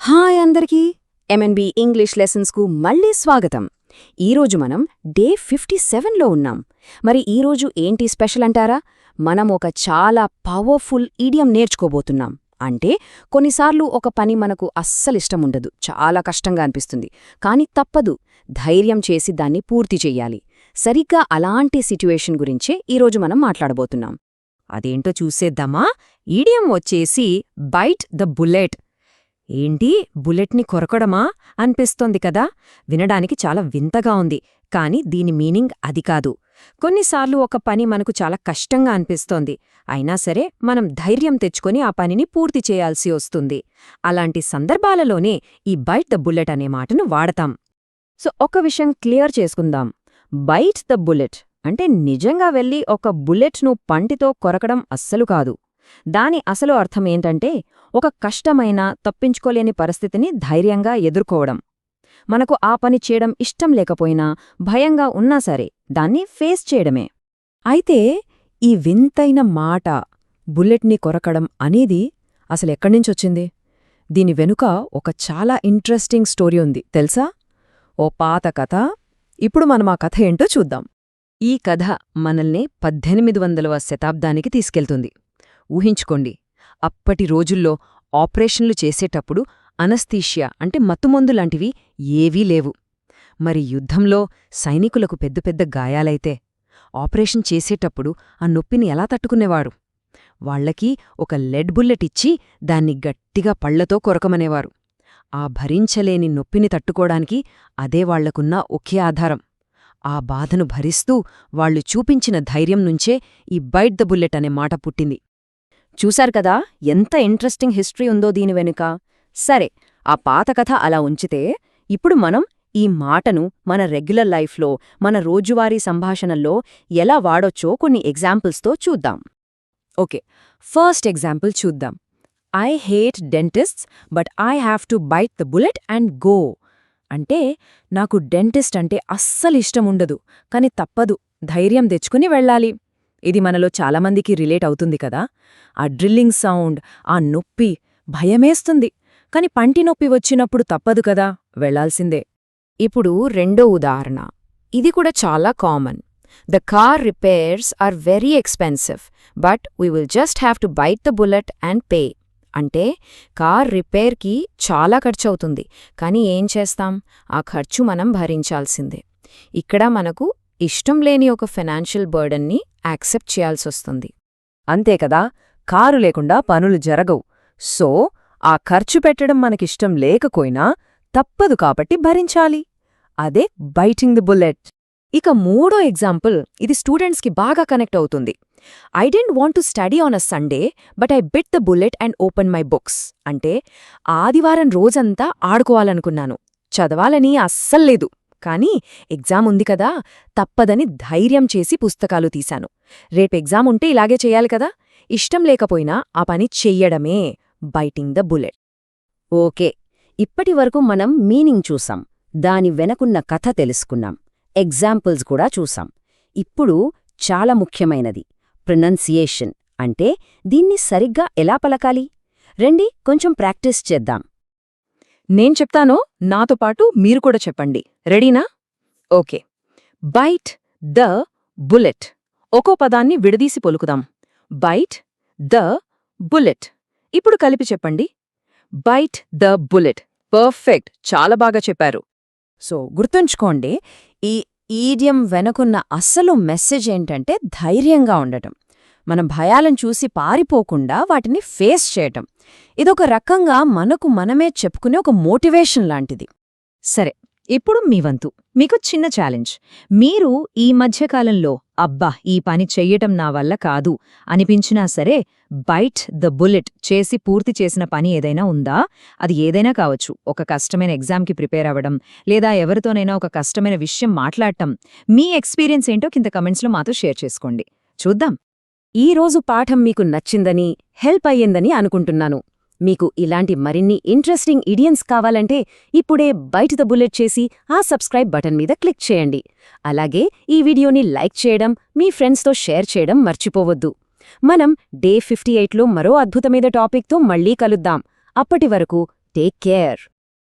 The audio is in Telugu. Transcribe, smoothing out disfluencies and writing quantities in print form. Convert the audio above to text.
హాయ్ అందరికీ ఎంఎన్బి ఇంగ్లీష్ లెసన్స్కు మళ్ళీ స్వాగతం. ఈరోజు మనం డే 57లో ఉన్నాం. మరి ఈరోజు ఏంటి స్పెషల్ అంటారా? మనం ఒక చాలా పవర్ఫుల్ ఈడియం నేర్చుకోబోతున్నాం. అంటే కొన్నిసార్లు ఒక పని మనకు అస్సలిష్టముండదు, చాలా కష్టంగా అనిపిస్తుంది. కాని తప్పదు, ధైర్యం చేసి దాన్ని పూర్తి చెయ్యాలి. సరిగ్గా అలాంటి సిట్యుయేషన్ గురించే ఈరోజు మనం మాట్లాడబోతున్నాం. అదేంటో చూసేద్దామా? ఈడియం వచ్చేసి బైట్ ద బుల్లెట్. ఏంటి, బుల్లెట్ని కొరకడమా అనిపిస్తోంది కదా? వినడానికి చాలా వింతగా ఉంది, కాని దీని మీనింగ్ అది కాదు. కొన్నిసార్లు ఒక పని మనకు చాలా కష్టంగా అనిపిస్తోంది, అయినా సరే మనం ధైర్యం తెచ్చుకొని ఆ పనిని పూర్తి చేయాల్సి వస్తుంది. అలాంటి సందర్భాలలోనే ఈ బైట్ ద బుల్లెట్ అనే మాటను వాడతాం. సో ఒక విషయం క్లియర్ చేసుకుందాం. బైట్ ద బుల్లెట్ అంటే నిజంగా వెళ్ళి ఒక బుల్లెట్ను పంటితో కొరకడం అస్సలు కాదు. దాని అసలు అర్థం ఏంటంటే, ఒక కష్టమైన, తప్పించుకోలేని పరిస్థితిని ధైర్యంగా ఎదుర్కోవడం. మనకు ఆ పని చేయడం ఇష్టం లేకపోయినా, భయంగా ఉన్నా సరే దాన్ని ఫేస్ చేయడమే. అయితే ఈ వింతైన మాట బుల్లెట్ని కొరకడం అనేది అసలెక్కడ్నించొచ్చింది? దీని వెనుక ఒక చాలా ఇంట్రెస్టింగ్ స్టోరీ ఉంది, తెలుసా? ఓ పాత కథ. ఇప్పుడు మనం ఆ కథ ఏంటో చూద్దాం. ఈ కథ మనల్ని 1800వ శతాబ్దానికి తీసుకెళ్తుంది. ఊహించుకోండి, అప్పటి రోజుల్లో ఆపరేషన్లు చేసేటప్పుడు అనస్థీషియా అంటే మత్తుమందులాంటివి ఏవీ లేవు. మరి యుద్ధంలో సైనికులకు పెద్ద పెద్ద గాయాలైతే ఆపరేషన్ చేసేటప్పుడు ఆ నొప్పిని ఎలా తట్టుకునేవారు? వాళ్లకి ఒక లెడ్ బుల్లెట్ ఇచ్చి దాన్ని గట్టిగా పళ్లతో కొరకమనేవారు. ఆ భరించలేని నొప్పిని తట్టుకోడానికి అదే వాళ్లకున్న ఒకే ఆధారం. ఆ బాధను భరిస్తూ వాళ్లు చూపించిన ధైర్యం నుంచే ఈ బైట్ ద బుల్లెట్ అనే మాట పుట్టింది. చూశారు కదా ఎంత ఇంట్రెస్టింగ్ హిస్టరీ ఉందో దీని వెనుక. సరే, ఆ పాత కథ అలా ఉంచితే ఇప్పుడు మనం ఈ మాటను మన రెగ్యులర్ లైఫ్లో, మన రోజువారీ సంభాషణల్లో ఎలా వాడొచ్చో కొన్ని ఎగ్జాంపుల్స్తో చూద్దాం. ఓకే, ఫస్ట్ ఎగ్జాంపుల్ చూద్దాం. I hate dentists but I have to bite the bullet and go. అంటే నాకు డెంటిస్ట్ అంటే అస్సలిష్టముండదు, కాని తప్పదు, ధైర్యం తెచ్చుకుని వెళ్ళాలి. ఇది మనలో చాలామందికి రిలేట్ అవుతుంది కదా. ఆ డ్రిల్లింగ్ సౌండ్, ఆ నొప్పి భయమేస్తుంది, కాని పంటి నొప్పి వచ్చినప్పుడు తప్పదు కదా, వెళ్లాల్సిందే. ఇప్పుడు రెండో ఉదాహరణ. ఇది కూడా చాలా common. The car repairs are very expensive but we will just have to bite the bullet and pay. అంటే కార్ రిపేర్కి చాలా ఖర్చవుతుంది, కానీ ఏం చేస్తాం, ఆ ఖర్చు మనం భరించాల్సిందే. ఇక్కడ మనకు ఇష్టం లేని ఒక ఫైనాన్షియల్ బర్డన్ని యాక్సెప్ట్ చేయాల్సొస్తుంది. అంతే కదా, కారు లేకుండా పనులు జరగవు. సో ఆ ఖర్చు పెట్టడం మనకిష్టం లేకపోయినా తప్పదు కాబట్టి భరించాలి. అదే బైటింగ్ ది బుల్లెట్. ఇక మూడో ఎగ్జాంపుల్, ఇది స్టూడెంట్స్కి బాగా కనెక్ట్ అవుతుంది. I didn't want to study on a Sunday but I bit the bullet and open my books. అంటే ఆదివారం రోజంతా ఆడుకోవాలనుకున్నాను, చదవాలని అస్సల్లేదు, కానీ ఎగ్జామ్ ఉంది కదా, తప్పదని ధైర్యం చేసి పుస్తకాలు తీశాను. రేపు ఎగ్జామ్ ఉంటే ఇలాగే చెయ్యాలి కదా, ఇష్టం లేకపోయినా ఆ పని చెయ్యడమే బైటింగ్ ద బుల్లెట్. ఓకే, ఇప్పటివరకు మనం మీనింగ్ చూసాం, దాని వెనకున్న కథ తెలుసుకున్నాం, ఎగ్జాంపుల్స్ కూడా చూసాం. ఇప్పుడు చాలా ముఖ్యమైనది ప్రొనౌన్సియేషన్. అంటే దీన్ని సరిగ్గా ఎలా పలకాలి? రండి కొంచెం ప్రాక్టీస్ చేద్దాం. నేను చెప్తానో నాతో పాటు మీరు కూడా చెప్పండి. రెడీనా? ఓకే. Byte the bullet. ఒక్కో పదాన్ని విడదీసి పలుకుదాం. Byte the bullet. ఇప్పుడు కలిపి చెప్పండి. Byte the bullet. పర్ఫెక్ట్, చాలా బాగా చెప్పారు. సో గుర్తుంచుకోండి, ఈ ఈడియం వెనుకున్న అసలు మెసేజ్ ఏంటంటే ధైర్యంగా ఉండటం, మన భయాలను చూసి పారిపోకుండా వాటిని ఫేస్ చేయటం. ఇదొక రకంగా మనకు మనమే చెప్పుకునే ఒక మోటివేషన్ లాంటిది. సరే, ఇప్పుడు మీ వంతు. మీకు చిన్న ఛాలెంజ్. మీరు ఈ మధ్యకాలంలో అబ్బా ఈ పని చెయ్యటం నా వల్ల కాదు అనిపించినా సరే బైట్ ద బుల్లెట్ చేసి పూర్తి చేసిన పని ఏదైనా ఉందా? అది ఏదైనా కావచ్చు. ఒక కష్టమైన ఎగ్జామ్కి ప్రిపేర్ అవ్వడం, లేదా ఎవరితోనైనా ఒక కష్టమైన విషయం మాట్లాడటం. మీ ఎక్స్పీరియన్స్ ఏంటో కింద కమెంట్స్లో మాతో షేర్ చేసుకోండి, చూద్దాం. ఈరోజు పాఠం మీకు నచ్చిందని, హెల్ప్ అయ్యిందని అనుకుంటున్నాను. మీకు ఇలాంటి మరిన్ని ఇంట్రెస్టింగ్ ఇడియన్స్ కావాలంటే ఇప్పుడే బైట్ ద బుల్లెట్ చేసి ఆ సబ్స్క్రైబ్ బటన్ మీద క్లిక్ చేయండి. అలాగే ఈ వీడియోని లైక్ చేయడం, మీ ఫ్రెండ్స్తో షేర్ చేయడం మర్చిపోవద్దు. మనం డే 58లో మరో అద్భుతమైన టాపిక్తో మళ్ళీ కలుద్దాం. అప్పటి వరకు టేక్ కేర్.